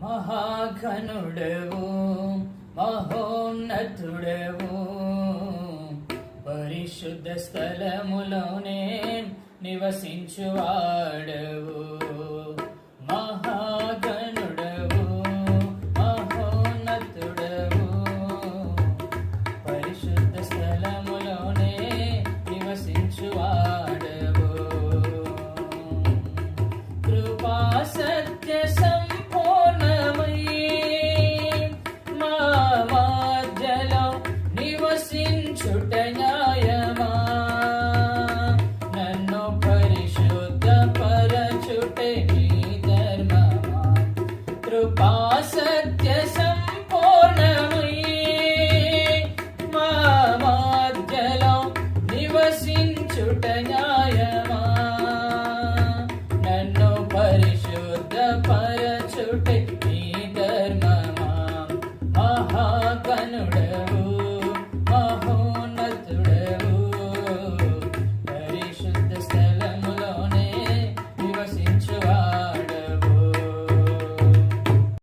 మహాఘనుడవు మహోన్నతుడవు, పరిశుద్ధ స్థలములోనే నివసించువాడవు. మహాగణుడవు మహోన్నతుడవు, పరిశుద్ధ స్థలములోనే నివసించువాడవు. కృపా సత్య సంపూర్ణమై మా మధ్యలో నివసించుట న్యాయమా, నన్ను పరిశుద్ధ పరచుటే నీ ధర్మమా. కృపా సత్య సంపూర్ణమై మా మధ్యలో నివసించుట న్యాయమా, నన్ను పరిశుద్ధ పరచుటే